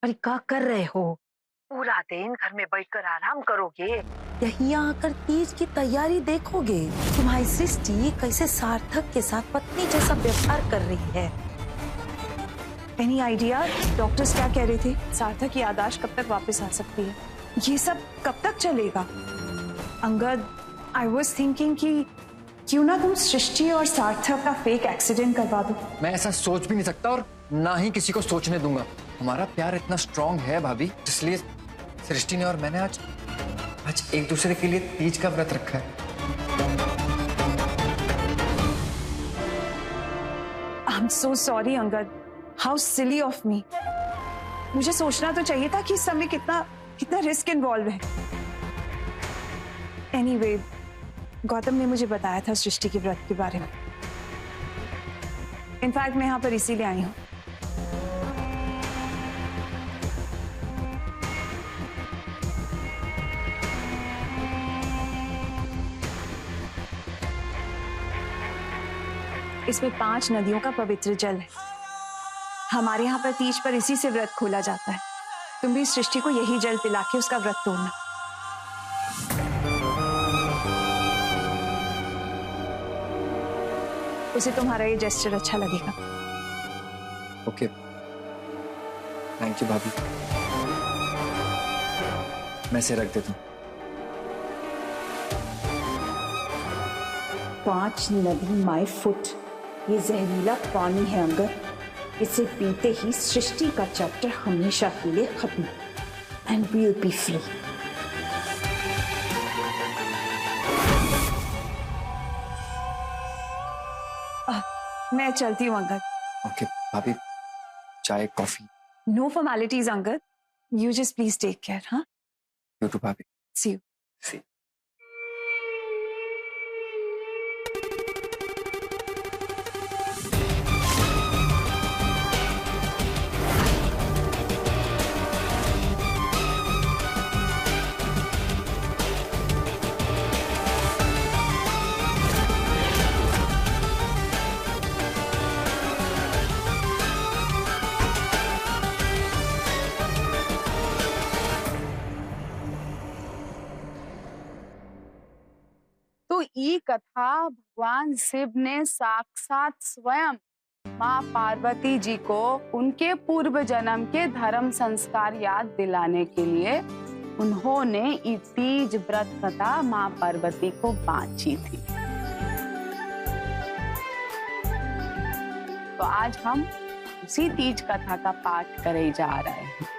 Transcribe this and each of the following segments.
पर क्या कर रहे हो? पूरा दिन घर में बैठकर आराम करोगे या यहाँ आकर तीज की तैयारी देखोगे? तुम्हारी सृष्टि कैसे सार्थक के साथ पत्नी जैसा व्यवहार कर रही है। एनी आइडिया डॉक्टर्स क्या कह रहे थे? सार्थक की याददाश्त कब तक वापस आ सकती है? ये सब कब तक चलेगा? अंगद, आई वॉज थिंकिंग कि क्यों ना तुम सृष्टि और सार्थक का फेक एक्सीडेंट करवा दो। मैं ऐसा सोच भी नहीं सकता और ना ही किसी को सोचने दूंगा। हमारा प्यार इतना स्ट्रांग है भाभी, इसलिए सृष्टि ने और मैंने आज एक दूसरे के लिए तीज का व्रत रखा है। I am so sorry Angad, how silly of me. मुझे सोचना तो चाहिए था कि इस समय कितना रिस्क इन्वॉल्व है। एनीवे, गौतम ने मुझे बताया था सृष्टि के व्रत के बारे में। इनफैक्ट मैं यहाँ पर इसीलिए आई हूँ। इसमें 5 नदियों का पवित्र जल है। हमारे यहाँ पर तीज पर इसी से व्रत खोला जाता है। तुम भी सृष्टि को यही जल पिला के उसका व्रत तोड़ना। उसे तुम्हारा ये जेस्चर अच्छा लगेगा। ओके, थैंक यू भाभी। मैं इसे रख देता हूँ। 5 नदी माय फुट, ये जहरीला पानी है अंगद। इसे पीते ही सृष्टि का चैप्टर हमेशा के लिए खत्म, and we will be free. मैं चलती हूँ अंगद। ओके भाभी, चाय coffee? No formalities Angad, you just please take care. हाँ, यू टू भाभी। See you. सी। तो ये कथा भगवान शिव ने साक्षात स्वयं माँ पार्वती जी को उनके पूर्व जन्म के धर्म संस्कार याद दिलाने के लिए उन्होंने ये तीज व्रत कथा माँ पार्वती को बांची थी। तो आज हम उसी तीज कथा का पाठ करे जा रहे हैं।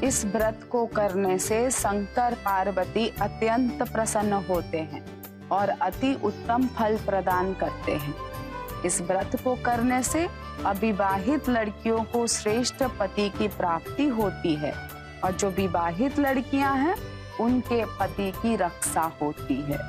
इस व्रत को करने से शंकर पार्वती अत्यंत प्रसन्न होते हैं और अति उत्तम फल प्रदान करते हैं। इस व्रत को करने से अविवाहित लड़कियों को श्रेष्ठ पति की प्राप्ति होती है और जो विवाहित लड़कियां हैं उनके पति की रक्षा होती है।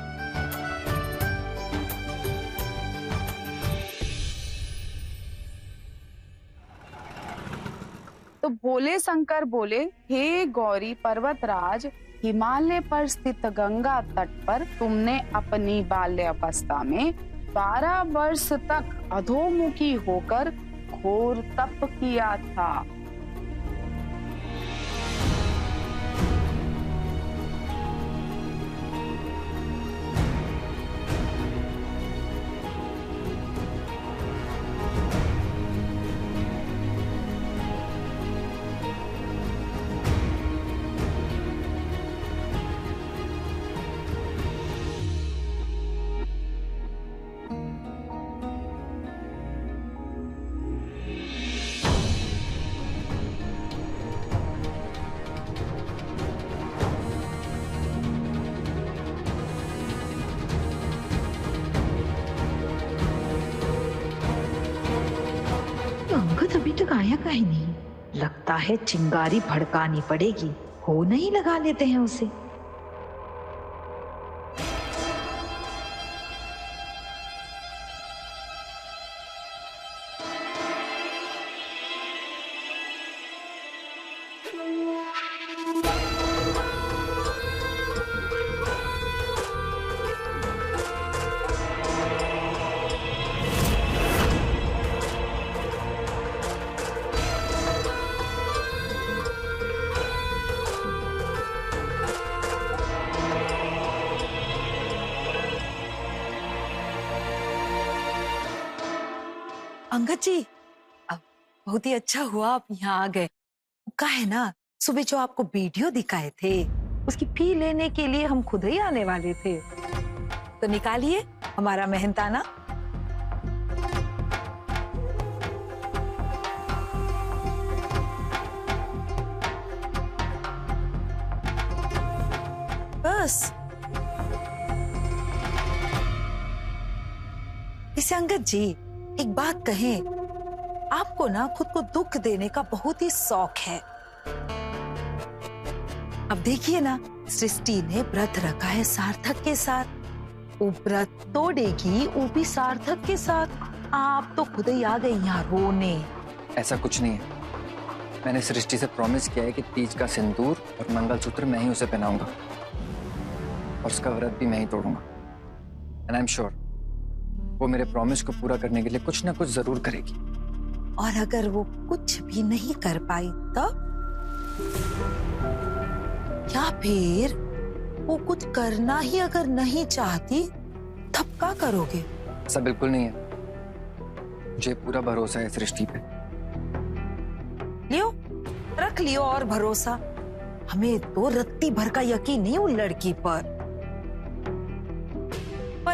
तो भोले शंकर बोले, हे गौरी पर्वतराज, हिमालय पर स्थित गंगा तट पर तुमने अपनी बाल्यावस्था में 12 वर्ष तक अधोमुखी होकर घोर तप किया था। अंगद अभी तक आया काहे नहीं? लगता है चिंगारी भड़कानी पड़ेगी। हो नहीं, लगा लेते हैं उसे। अंगद जी, अब बहुत ही अच्छा हुआ आप यहाँ आ गए। का है ना, सुबह जो आपको वीडियो दिखाए थे उसकी फी लेने के लिए हम खुद ही आने वाले थे, तो निकालिए हमारा मेहनताना। बस इसे अंगद जी एक बात कहें, आपको ना खुद को दुख देने का बहुत ही शौक है। अब देखिए ना, सृष्टि ने व्रत रखा है सार्थक के साथ, वो व्रत तोड़ेगी वो भी सार्थक के साथ। आप तो खुद ही आ गए यहाँ रोने। ऐसा कुछ नहीं है, मैंने सृष्टि से प्रॉमिस किया है कि तीज का सिंदूर और मंगलसूत्र मैं ही उसे पहनाऊंगा और उसका व्रत भी मैं ही तोड़ूंगा। एंड आई एम श्योर वो मेरे प्रॉमिस को पूरा करने के लिए कुछ ना कुछ जरूर करेगी। और अगर वो कुछ भी नहीं कर पाई तब, या फिर वो कुछ करना ही अगर नहीं चाहती तब क्या करोगे? ऐसा बिल्कुल नहीं है, मुझे पूरा भरोसा है सृष्टि पे। लियो, रख लियो और भरोसा। हमें तो रत्ती भर का यकीन नहीं उन लड़की पर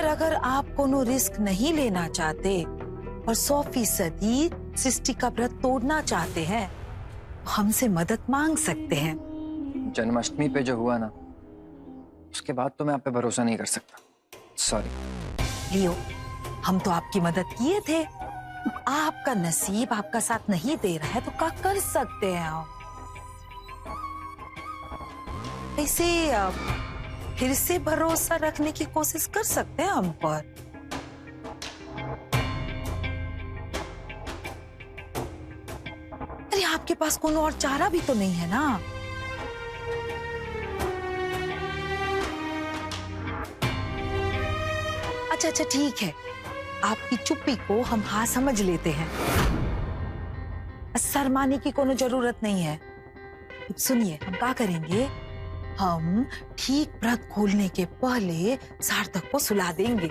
अगर आप कोनो रिस्क नहीं लेना चाहते और 100% सृष्टि का व्रत तोड़ना चाहते हैं तो हमसे मदद मांग सकते हैं। जन्माष्टमी पे जो हुआ ना, उसके बाद तो मैं आप पे भरोसा नहीं कर सकता, सॉरी। लियो, हम तो आपकी मदद किए थे, आपका नसीब आपका साथ नहीं दे रहा है तो क्या कर सकते हैं हम? ऐसे फिर से भरोसा रखने की कोशिश कर सकते हैं हम पर। अरे आपके पास कोई और चारा भी तो नहीं है ना? अच्छा ठीक है, आपकी चुप्पी को हम हाँ समझ लेते हैं, शर्माने की कोनो जरूरत नहीं है। सुनिए, हम क्या करेंगे, हम ठीक व्रत खोलने के पहले सार्थक को सुला देंगे,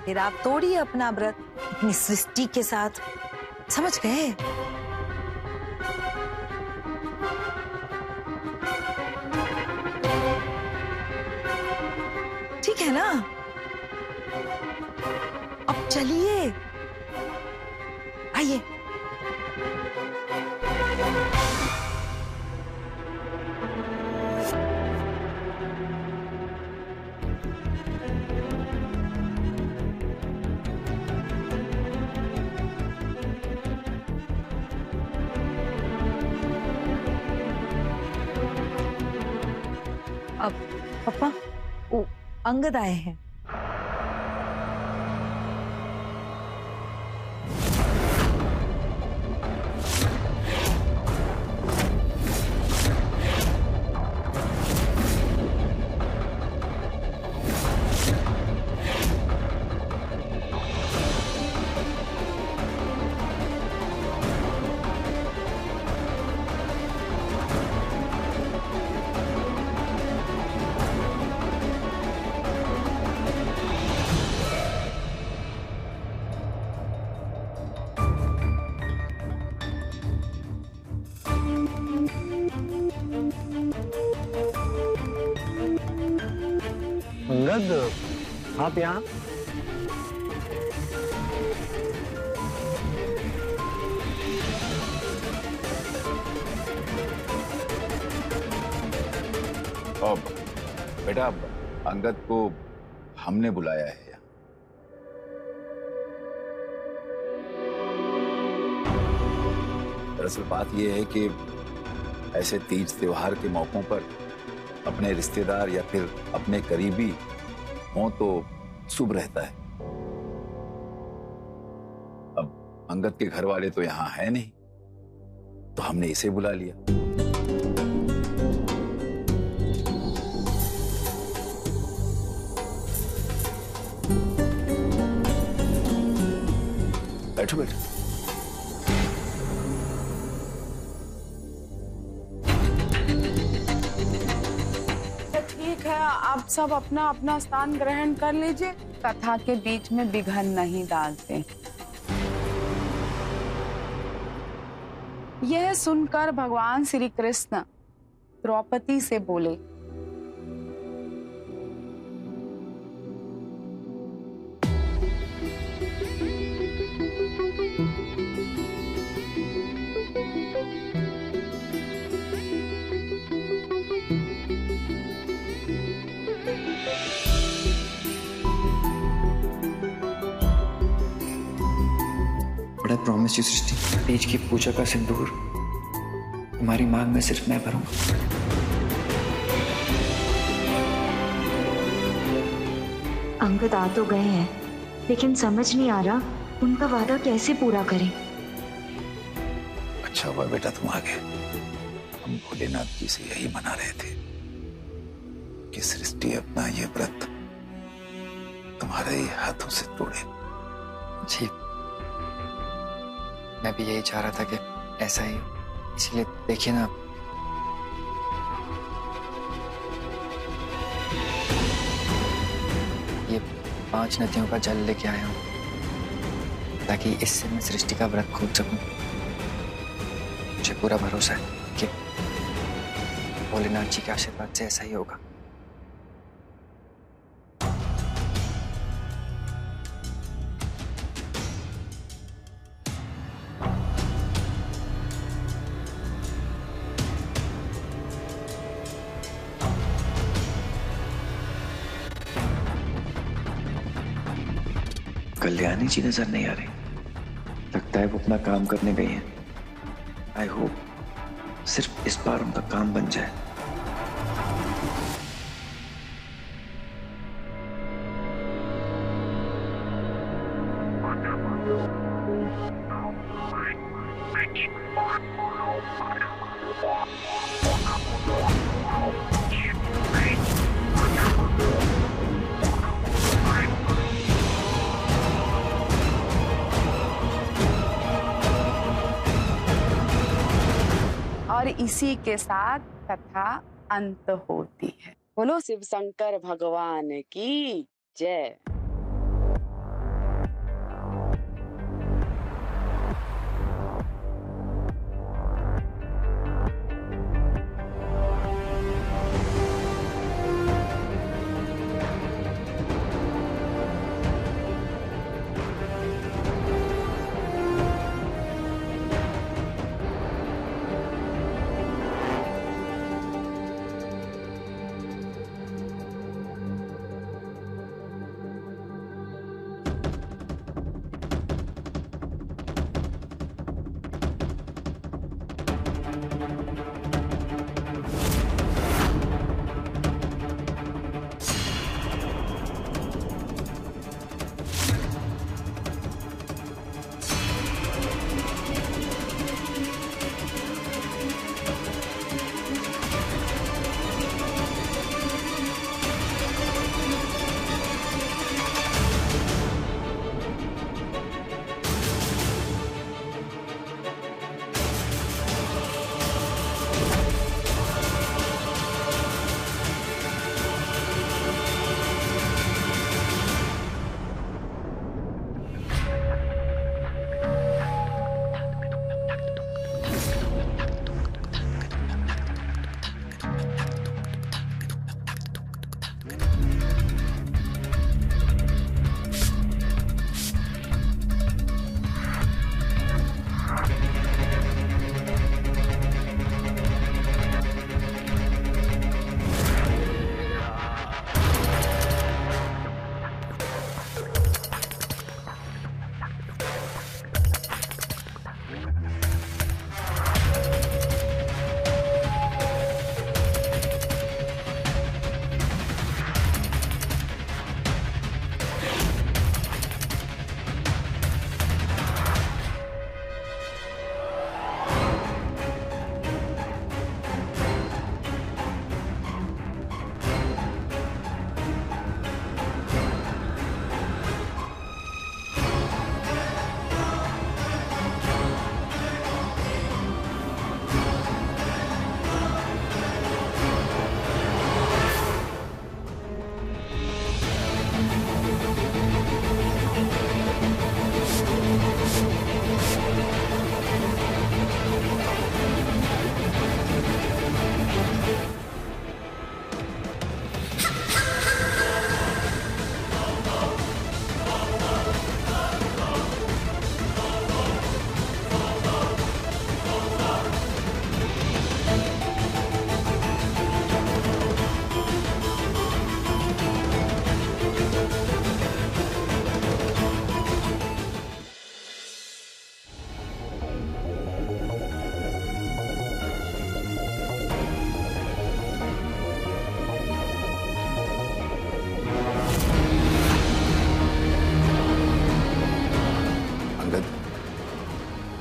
फिर आप तोड़िए अपना व्रत अपनी सृष्टि के साथ। समझ गए? ठीक है ना? अब चलिए, आइए। अब पापा, वो अंगद आए हैं। अंगद, आप यहाँ? अब बेटा, अंगद को हमने बुलाया है। दरअसल बात यह है कि ऐसे तीज त्योहार के मौकों पर अपने रिश्तेदार या फिर अपने करीबी हों तो शुभ रहता है। अब अंगद के घर वाले तो यहाँ है नहीं, तो हमने इसे बुला लिया। बैठो बैठो। ठीक है, आप सब अपना अपना स्थान ग्रहण कर लीजिए। कथा के बीच में विघ्न नहीं डालते। यह सुनकर भगवान श्री कृष्ण द्रौपदी से बोले, बट आई प्रॉमिस यू सृष्टि, तीज की पूजा का सिंदूर तुम्हारी मांग में सिर्फ मैं भरूंगा। अंगद आ तो गए हैं, लेकिन समझ नहीं आ रहा उनका वादा कैसे पूरा करें। अच्छा हुआ बेटा तुम आ गए। हम भोलेनाथ जी से यही मना रहे थे कि सृष्टि अपना ये व्रत तुम्हारे ही हाथों से तोड़े। जी, मैं भी यही चाह रहा था कि ऐसा ही, इसलिए देखिए ना, ये 5 नदियों का जल लेके आया हूं ताकि इससे मैं सृष्टि का व्रत खोल सकूं। मुझे पूरा भरोसा है कि भोलेनाथ जी के आशीर्वाद से ऐसा ही होगा। कल्याणी जी नजर नहीं आ रही, लगता है वो अपना काम करने गई हैं। आई होप सिर्फ इस बार उनका काम बन जाए। और इसी के साथ कथा अंत होती है। बोलो शिव शंकर भगवान की जय।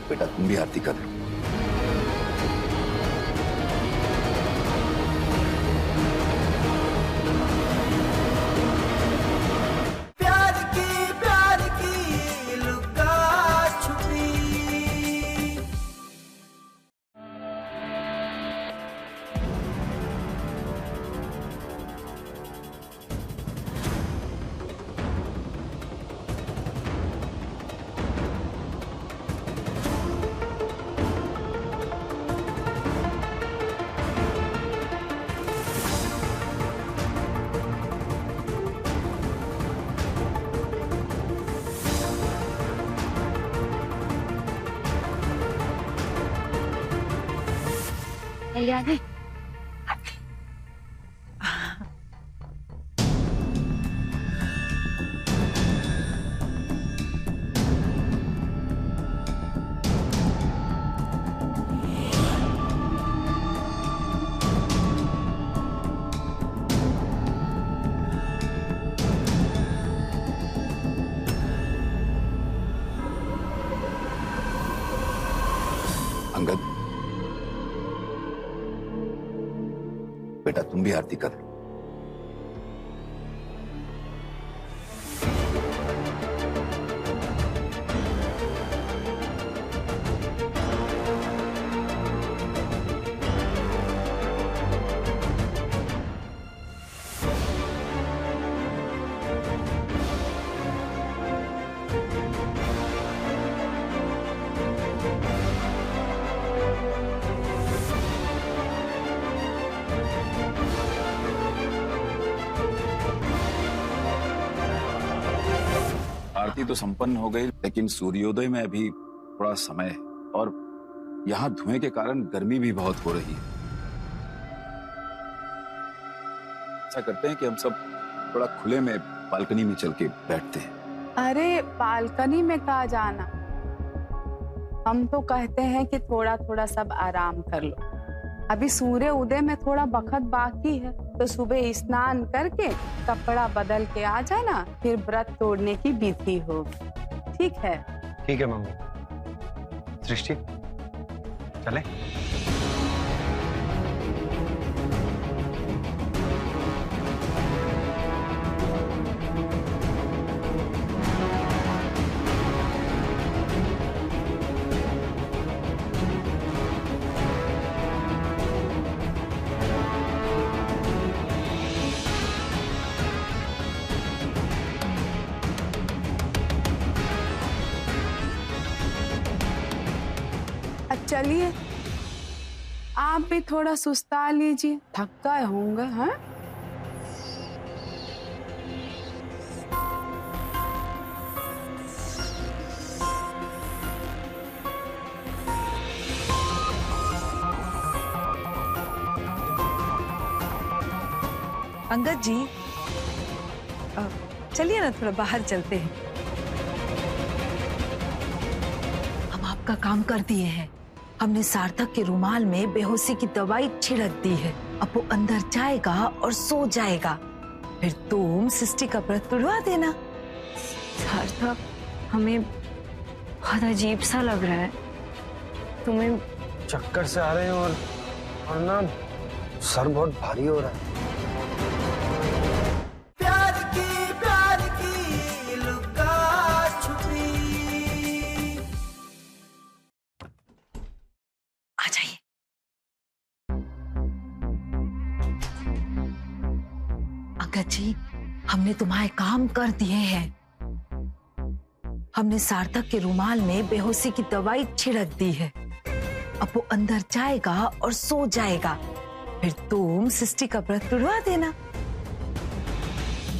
बेटा तुम भी आरती कर लो। प्यार की लुका छुपी। कल्याणी, अंगद, बेटा तुम भी आरती कर लो। आरती तो संपन्न हो गई, लेकिन सूर्योदय में अभी थोड़ा समय है और यहाँ धुएं के कारण गर्मी भी बहुत हो रही है। ऐसा करते हैं कि हम सब थोड़ा खुले में बालकनी में चल के बैठते हैं। अरे बालकनी में कहाँ जाना, हम तो कहते हैं कि थोड़ा थोड़ा सब आराम कर लो। अभी सूर्य उदय में थोड़ा वक्त बाकी है, तो सुबह स्नान करके कपड़ा बदल के आ जाना, फिर व्रत तोड़ने की विधि होगी। ठीक है? ठीक है मम्मी। सृष्टि चले। चलिए आप भी थोड़ा सुस्ता लीजिए, थक गए होंगे। हैं? अंगद जी, चलिए ना थोड़ा बाहर चलते हैं। हम आपका काम कर दिए हैं। हमने सार्थक के रुमाल में बेहोशी की दवाई छिड़क दी है। अब वो अंदर जाएगा और सो जाएगा, फिर तुम सृष्टि का व्रत तुड़वा देना। सार्थक, हमें बहुत अजीब सा लग रहा है। तुम्हें चक्कर से आ रहे हैं और ना सर बहुत भारी हो रहा है। प्यार की लुका छुपी। आ जाइए। अंगद जी, हमने तुम्हारे काम कर दिए हैं। हमने सार्थक के रुमाल में बेहोशी की दवाई छिड़क दी है। अब वो अंदर जाएगा और सो जाएगा, फिर तुम सृष्टि का व्रत तुड़वा देना।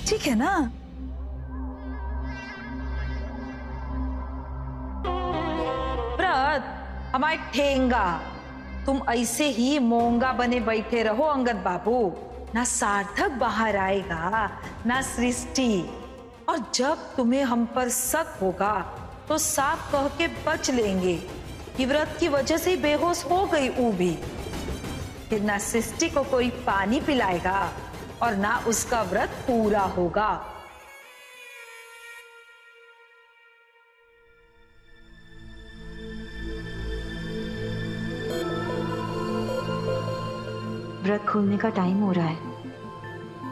ठीक है ना? व्रत हमारे ठेंगा। तुम ऐसे ही मोंगा बने बैठे रहो अंगद बाबू। ना सार्थक बाहर आएगा, ना सृष्टि। और जब तुम्हें हम पर शक होगा तो साफ कह के बच लेंगे कि व्रत की वजह से बेहोश हो गई वो भी। फिर ना सृष्टि को कोई पानी पिलाएगा और ना उसका व्रत पूरा होगा। व्रत खोलने का टाइम हो रहा है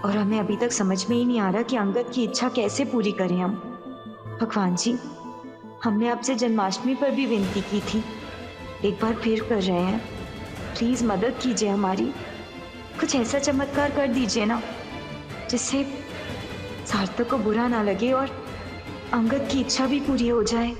और हमें अभी तक समझ में ही नहीं आ रहा कि अंगद की इच्छा कैसे पूरी करें हम। भगवान जी, हमने आपसे जन्माष्टमी पर भी विनती की थी, एक बार फिर कर रहे हैं। प्लीज मदद कीजिए हमारी, कुछ ऐसा चमत्कार कर दीजिए ना जिससे सार्थक को बुरा ना लगे और अंगद की इच्छा भी पूरी हो जाए।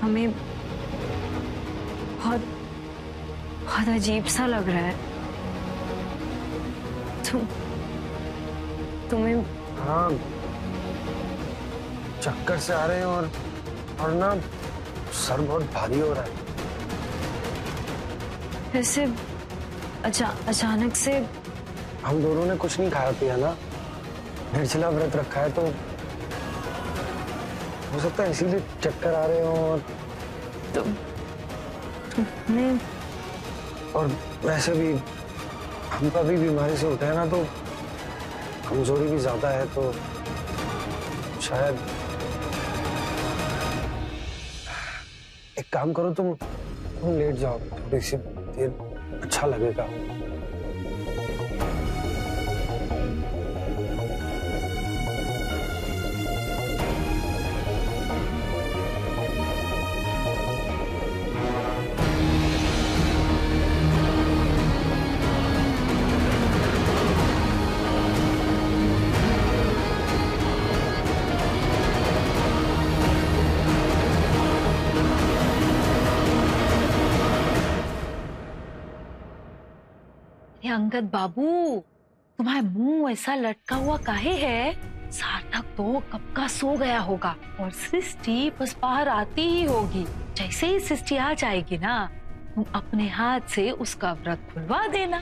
हमें बहुत बहुत अजीब सा लग रहा है। तुम्हें? हाँ, चक्कर से आ रहे हैं और ना सर बहुत भारी हो रहा है। ऐसे अचानक से। हम दोनों ने कुछ नहीं खाया पिया ना, निर्जला व्रत रखा है, तो हो सकता है इसीलिए चक्कर आ रहे हो। और तुमने और वैसे भी हम कभी बीमारी से उठे हैं ना, तो कमजोरी भी ज्यादा है, तो शायद एक काम करो, तुम लेट जाओ थोड़ी सी देर, अच्छा लगेगा। अंगद बाबू, तुम्हारा मुंह ऐसा लटका हुआ काहे है? सार्थक तो कब का सो गया होगा और सृष्टि बस बाहर आती ही होगी। जैसे ही सृष्टि आ जाएगी ना, तुम अपने हाथ से उसका व्रत खुलवा देना।